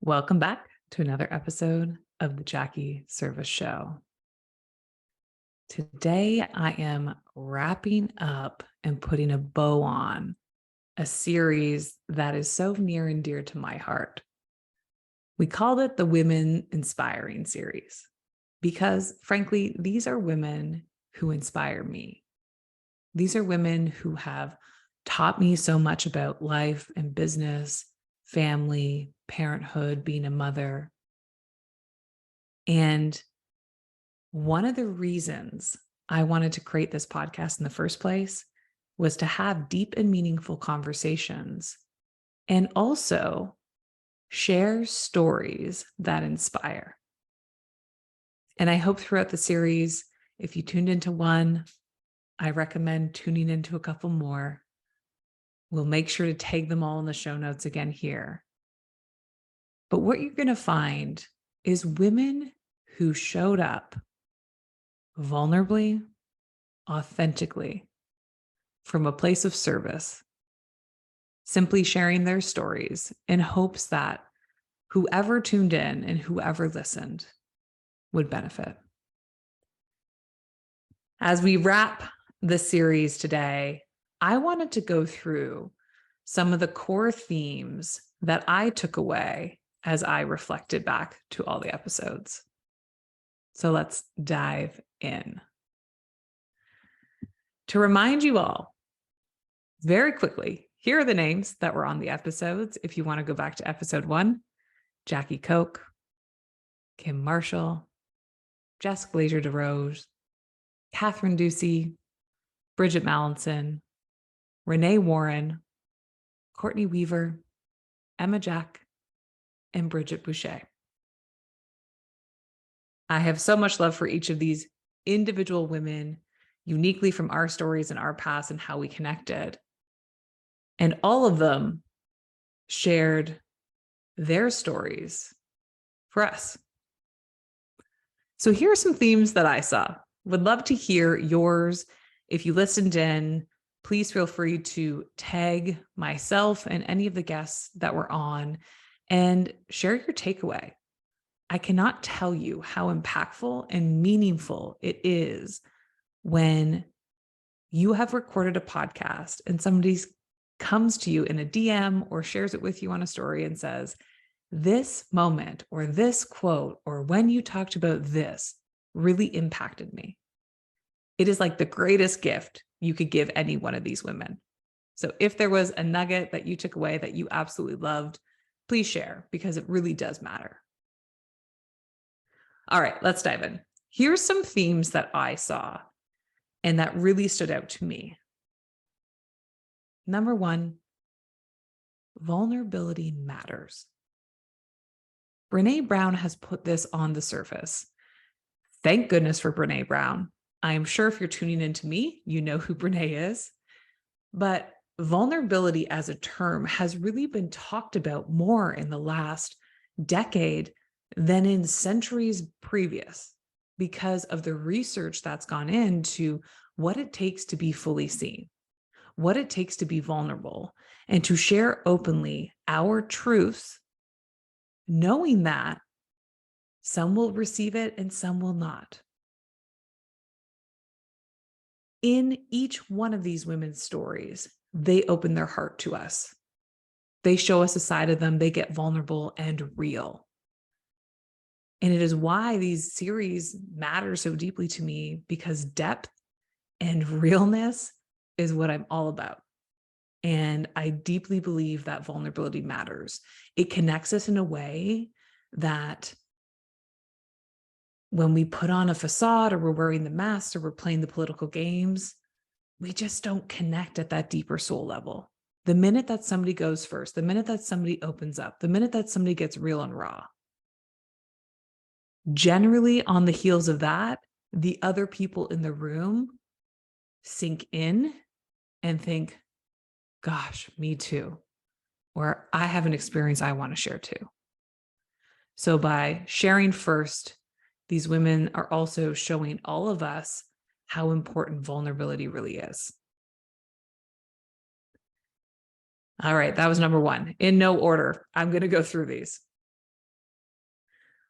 Welcome back to another episode of the Jackie Service Show. Today, I am wrapping up and putting a bow on a series that is so near and dear to my heart. We called it the Women Inspiring Series because, frankly, these are women who inspire me. These are women who have taught me so much about life and business, family, parenthood, being a mother. And one of the reasons I wanted to create this podcast in the first place was to have deep and meaningful conversations and also share stories that inspire. And I hope throughout the series, if you tuned into one, I recommend tuning into a couple more. We'll make sure to tag them all in the show notes again here. But what you're going to find is women who showed up vulnerably, authentically, from a place of service, simply sharing their stories in hopes that whoever tuned in and whoever listened would benefit. As we wrap the series today, I wanted to go through some of the core themes that I took away as I reflected back to all the episodes. So let's dive in. To remind you all, very quickly, here are the names that were on the episodes. If you want to go back to episode 1, Jackie Koch, Kim Marshall, Jess Glazier DeRose, Catherine Ducey, Bridget Mallinson, Renee Warren, Courtney Weaver, Emma Jack, and Bridget Boucher. I have so much love for each of these individual women, uniquely from our stories and our past and how we connected. And all of them shared their stories for us. So here are some themes that I saw. Would love to hear yours. If you listened in, please feel free to tag myself and any of the guests that were on and share your takeaway. I cannot tell you how impactful and meaningful it is when you have recorded a podcast and somebody comes to you in a DM or shares it with you on a story and says, this moment or this quote or when you talked about this really impacted me. It is like the greatest gift you could give any one of these women. So if there was a nugget that you took away that you absolutely loved, please share because it really does matter. All right, let's dive in. Here's some themes that I saw and that really stood out to me. Number 1, vulnerability matters. Brene Brown has put this on the surface. Thank goodness for Brene Brown. I am sure if you're tuning into me, you know who Brene is. But vulnerability as a term has really been talked about more in the last decade than in centuries previous because of the research that's gone into what it takes to be fully seen, what it takes to be vulnerable, and to share openly our truths, knowing that some will receive it and some will not. In each one of these women's stories, they open their heart to us. They show us a side of them, they get vulnerable and real. And it is why these series matter so deeply to me, because depth and realness is what I'm all about. And I deeply believe that vulnerability matters. It connects us in a way that when we put on a facade or we're wearing the masks or we're playing the political games, we just don't connect at that deeper soul level. The minute that somebody goes first, the minute that somebody opens up, the minute that somebody gets real and raw, generally on the heels of that, the other people in the room sink in and think, gosh, me too. Or I have an experience I want to share too. So by sharing first, these women are also showing all of us how important vulnerability really is. All right, that was number 1. In no order, I'm going to go through these.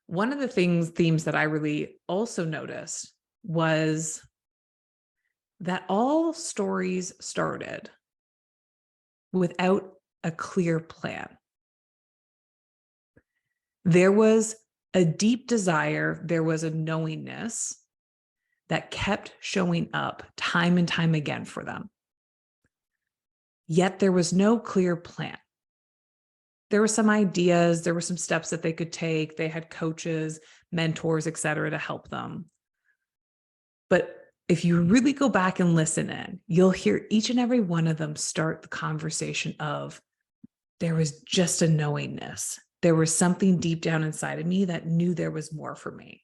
One of the themes that I really also noticed was that all stories started without a clear plan. There was a deep desire, there was a knowingness that kept showing up time and time again for them. Yet there was no clear plan. There were some ideas, there were some steps that they could take. They had coaches, mentors, et cetera, to help them. But if you really go back and listen in, you'll hear each and every one of them start the conversation of, there was just a knowingness. There was something deep down inside of me that knew there was more for me.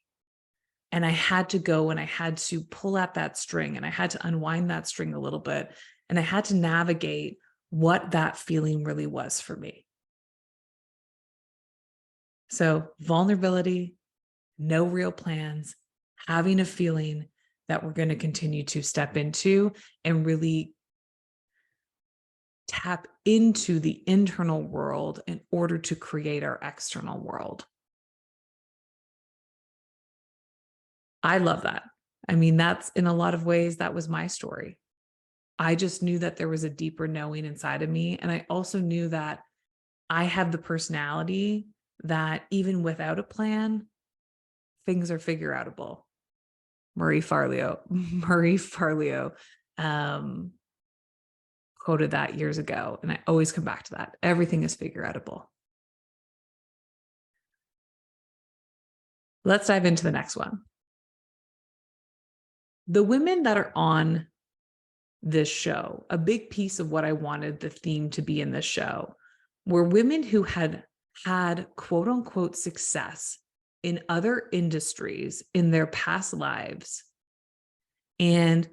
And I had to go and I had to pull at that string and I had to unwind that string a little bit. And I had to navigate what that feeling really was for me. So vulnerability, no real plans, having a feeling that we're going to continue to step into and really tap into the internal world in order to create our external world. I love that. I mean, that's in a lot of ways, that was my story. I just knew that there was a deeper knowing inside of me. And I also knew that I have the personality that even without a plan, things are figure outable. Marie Forleo quoted that years ago. And I always come back to that. Everything is figure outable. Let's dive into the next one. The women that are on this show, a big piece of what I wanted the theme to be in this show, were women who had quote unquote success in other industries in their past lives and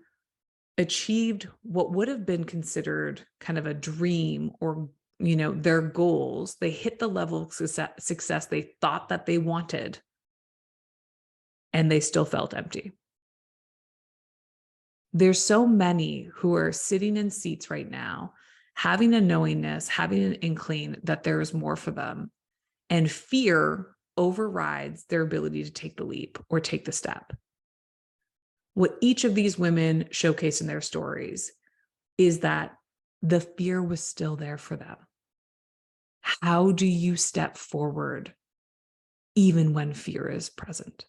achieved what would have been considered kind of a dream or, their goals. They hit the level of success they thought that they wanted, and they still felt empty. There's so many who are sitting in seats right now, having a knowingness, having an inkling that there is more for them, and fear overrides their ability to take the leap or take the step. What each of these women showcase in their stories is that the fear was still there for them. How do you step forward even when fear is present?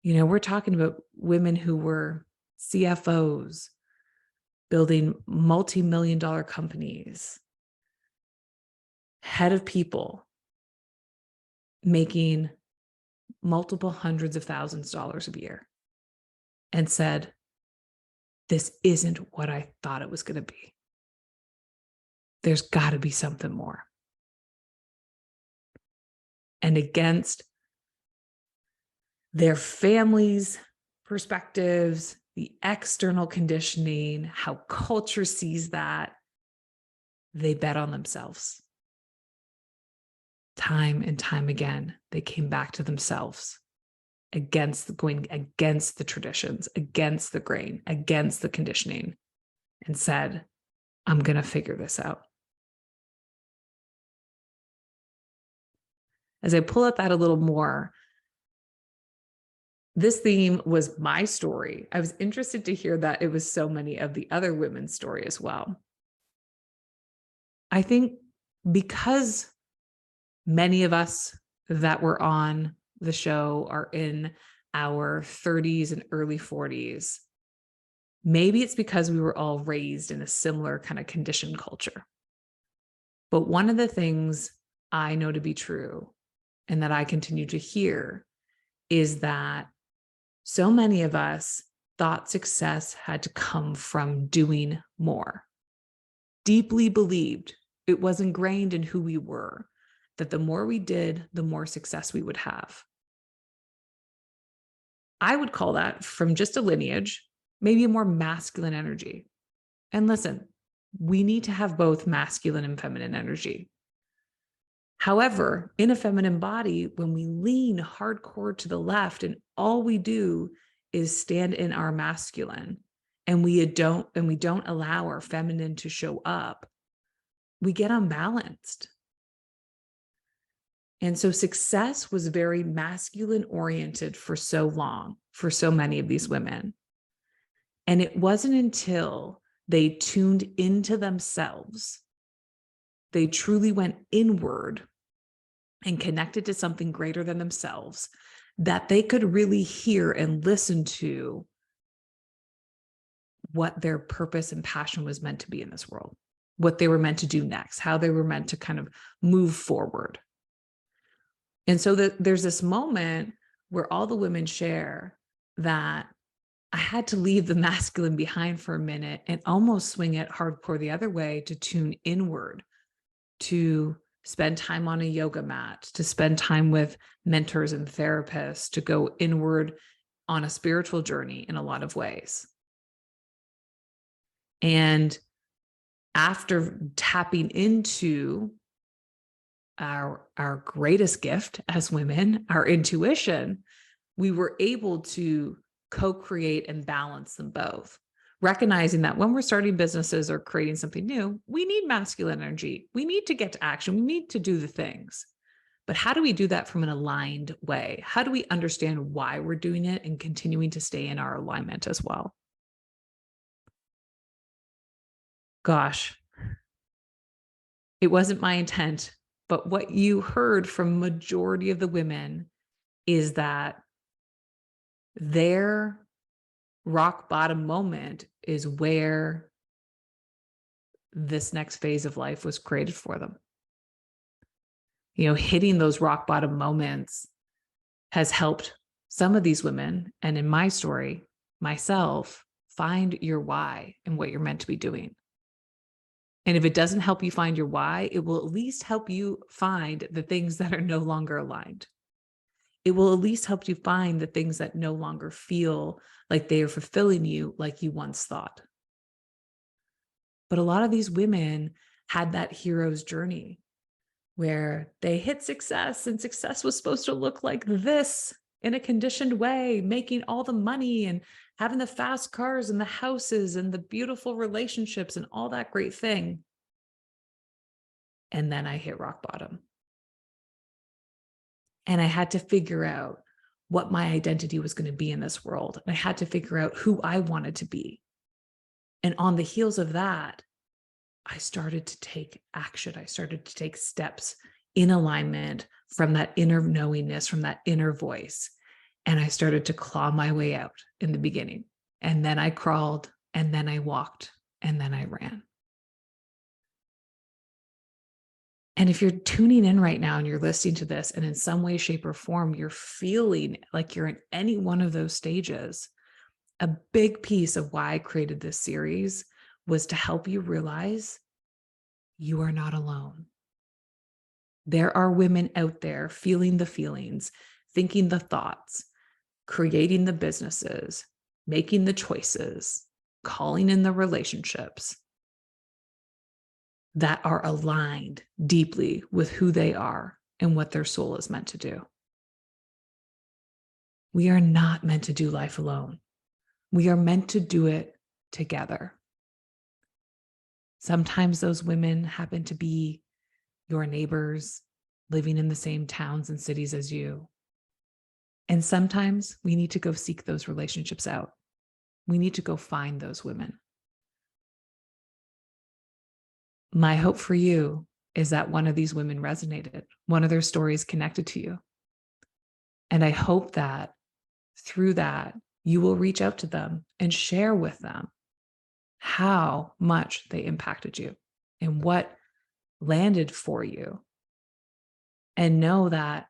We're talking about women who were CFOs, building multi-million-dollar companies, head of people, making multiple hundreds of thousands of dollars a year, and said, this isn't what I thought it was going to be. There's got to be something more. And against their families' perspectives, the external conditioning, how culture sees that, they bet on themselves. Time and time again, they came back to themselves, going against the traditions, against the grain, against the conditioning, and said, I'm going to figure this out. As I pull at that a little more, this theme was my story. I was interested to hear that it was so many of the other women's story as well. I think because many of us that were on the show are in our 30s and early 40s, maybe it's because we were all raised in a similar kind of conditioned culture. But one of the things I know to be true and that I continue to hear is that so many of us thought success had to come from doing more. Deeply believed, it was ingrained in who we were, that the more we did, the more success we would have. I would call that, from just a lineage, maybe a more masculine energy. And listen, we need to have both masculine and feminine energy. However, in a feminine body, when we lean hardcore to the left and all we do is stand in our masculine and we don't allow our feminine to show up, we get unbalanced. And so success was very masculine oriented for so long, for so many of these women. And it wasn't until they tuned into themselves, they truly went inward and connected to something greater than themselves, that they could really hear and listen to what their purpose and passion was meant to be in this world, what they were meant to do next, how they were meant to kind of move forward. And so there's this moment where all the women share that I had to leave the masculine behind for a minute and almost swing it hardcore the other way, to tune inward, to spend time on a yoga mat, to spend time with mentors and therapists, to go inward on a spiritual journey in a lot of ways. And after tapping into our greatest gift as women, our intuition, we were able to co-create and balance them both, recognizing that when we're starting businesses or creating something new, we need masculine energy. We need to get to action. We need to do the things. But how do we do that from an aligned way? How do we understand why we're doing it and continuing to stay in our alignment as well? Gosh, it wasn't my intent, but what you heard from majority of the women is that their rock bottom moment is where this next phase of life was created for them. Hitting those rock bottom moments has helped some of these women, and in my story, myself, find your why and what you're meant to be doing. And if it doesn't help you find your why, it will at least help you find the things that are no longer aligned. It will at least help you find the things that no longer feel like they are fulfilling you like you once thought. But a lot of these women had that hero's journey where they hit success, and success was supposed to look like this in a conditioned way, making all the money and having the fast cars and the houses and the beautiful relationships and all that great thing. And then I hit rock bottom. And I had to figure out what my identity was going to be in this world. I had to figure out who I wanted to be. And on the heels of that, I started to take action. I started to take steps in alignment from that inner knowingness, from that inner voice. And I started to claw my way out in the beginning. And then I crawled, and then I walked, and then I ran. And if you're tuning in right now and you're listening to this, and in some way, shape, or form, you're feeling like you're in any one of those stages, a big piece of why I created this series was to help you realize you are not alone. There are women out there feeling the feelings, thinking the thoughts, creating the businesses, making the choices, calling in the relationships that are aligned deeply with who they are and what their soul is meant to do. We are not meant to do life alone. We are meant to do it together. Sometimes those women happen to be your neighbors living in the same towns and cities as you. And sometimes we need to go seek those relationships out. We need to go find those women. My hope for you is that one of these women resonated, one of their stories connected to you. And I hope that through that, you will reach out to them and share with them how much they impacted you and what landed for you. And know that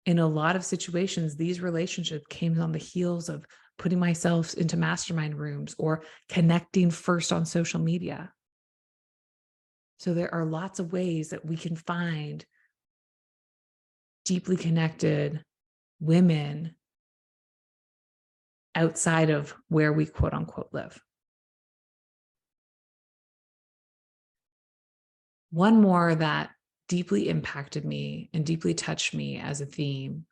in a lot of situations, these relationships came on the heels of putting myself into mastermind rooms or connecting first on social media. So there are lots of ways that we can find deeply connected women outside of where we quote unquote live. One more that deeply impacted me and deeply touched me as a theme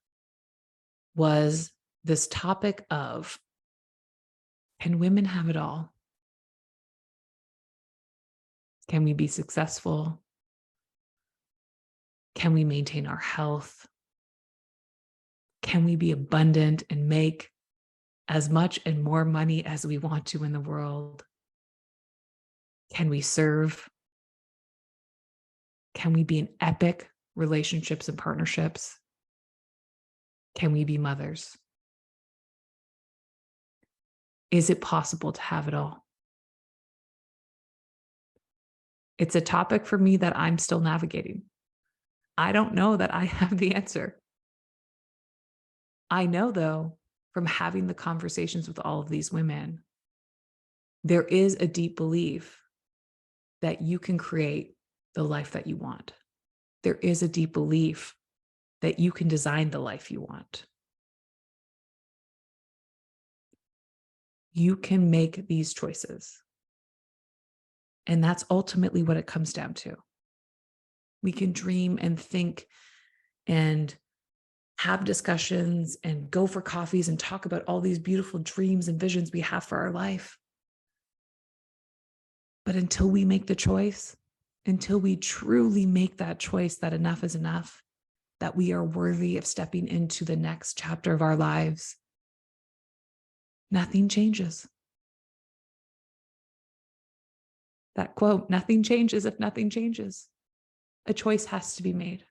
was this topic of, can women have it all? Can we be successful? Can we maintain our health? Can we be abundant and make as much and more money as we want to in the world? Can we serve? Can we be in epic relationships and partnerships? Can we be mothers? Is it possible to have it all? It's a topic for me that I'm still navigating. I don't know that I have the answer. I know, though, from having the conversations with all of these women, there is a deep belief that you can create the life that you want. There is a deep belief that you can design the life you want. You can make these choices. And that's ultimately what it comes down to. We can dream and think and have discussions and go for coffees and talk about all these beautiful dreams and visions we have for our life. But until we make the choice, until we truly make that choice that enough is enough, that we are worthy of stepping into the next chapter of our lives, nothing changes. That quote, nothing changes if nothing changes. A choice has to be made.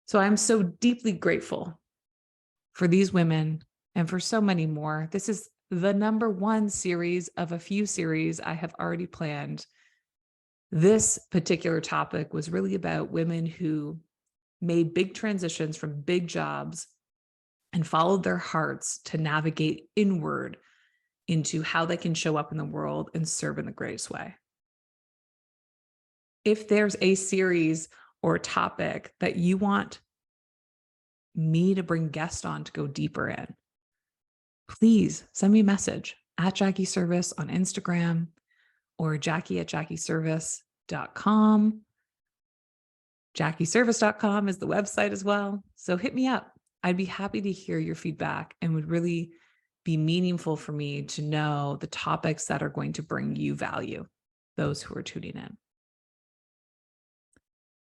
So I'm so deeply grateful for these women and for so many more. This is the #1 series of a few series I have already planned. This particular topic was really about women who made big transitions from big jobs and followed their hearts to navigate inward into how they can show up in the world and serve in the greatest way. If there's a series or topic that you want me to bring guests on to go deeper in, please send me a message at Jackie Service on Instagram or Jackie@JackieService.com. JackieService.com is the website as well. So hit me up. I'd be happy to hear your feedback and would really be meaningful for me to know the topics that are going to bring you value, those who are tuning in.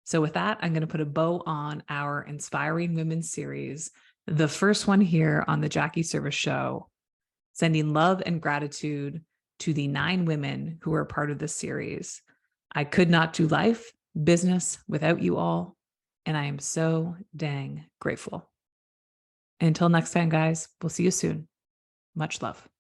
So with that, I'm going to put a bow on our Inspiring Women series, the first one here on the Jackie Service Show, sending love and gratitude to the 9 women who are part of this series. I could not do life, business without you all, and I am so dang grateful. Until next time, guys, we'll see you soon. Much love.